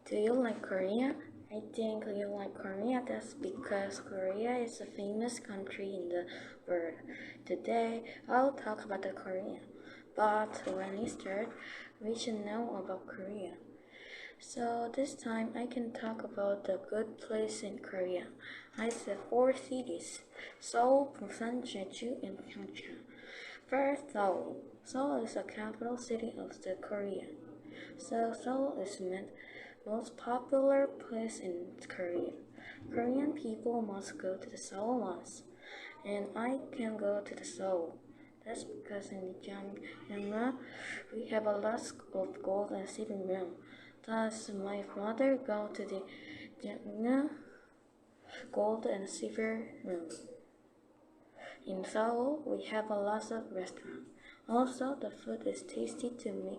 Do you like Korea? I think you like Korea. That's because Korea is a famous country in the world. Today, I'll talk about the Korea. But when we start, we should know about Korea. So this time, I can talk about the good place in Korea. I said 4 cities: Seoul, Busan, Jeju, and Pyeongchang. First, Seoul. Seoul is the capital city of the Korea. So Seoul is the most popular place in Korea. Korean people must go to the Seoul once, and I can go to the Seoul. That's because in the Gyeonggi we have a lot of gold and silver room. Thus, my mother go to the Gyeonggi gold and silver room. In Seoul, we have a lot of restaurants. Also, the food is tasty to me.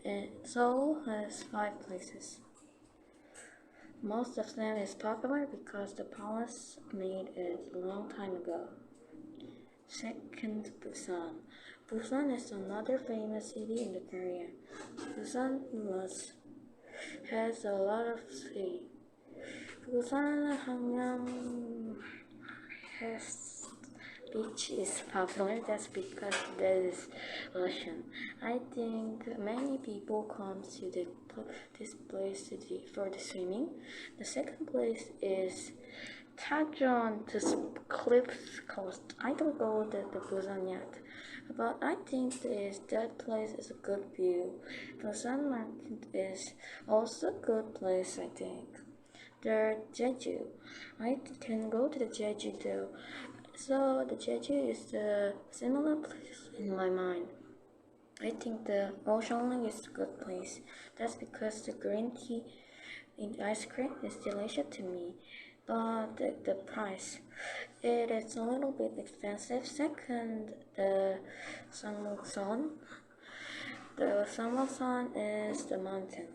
And Seoul has 5 places. Most of them is popular because the palace made it a long time ago. Second, Busan. Busan is another famous city in the Korea. Busan has a lot of city. Busan Hangyang has beach is popular. That's because there is ocean. I think many people come to this place for the swimming. The second place is Taejeon, this cliff coast. I don't go to the Busan yet, but I think that place is a good view. Busan market is also a good place, I think. Third, Jeju. I can go to the Jeju too. So the Jeju is the similar place in my mind. I think the ocean is a good place. That's because the green tea in ice cream is delicious to me. But the price, it is a little bit expensive. Second, the Samgukson. The Samgukson is the mountain,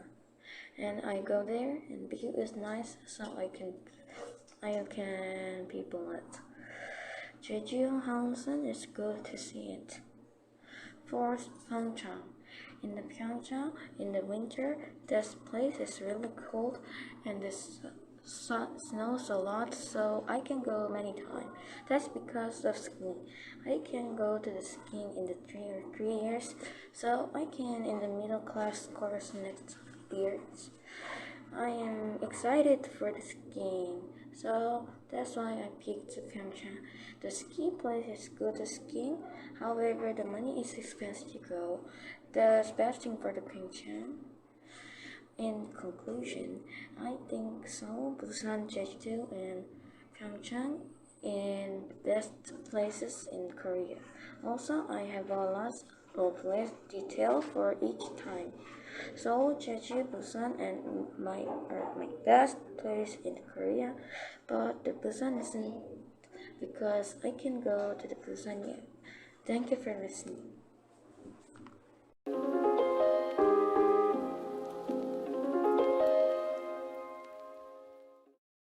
and I go there, and the view is nice, so I can people it. Jeju Hansen is good to see it. Fourth, Pyeongchang. In the Pyeongchang, in the winter, this place is really cold and the snows a lot, so I can go many times. That's because of skiing. I can go to the skiing in the 3 years, so I can in the middle class course next year. I am excited for the skiing, so that's why I picked Pyeongchang. The ski place is good to skiing, however, the money is expensive to go. That's best thing for the Pyeongchang. In conclusion, I think Seoul, Busan, Jeju, and Pyeongchang are the best places in Korea. Also, I have a lot of less detail for each time. Seoul, Jeju, Busan, and are my best place in Korea, but the Busan isn't because I can go to the Busan yet. Thank you for listening.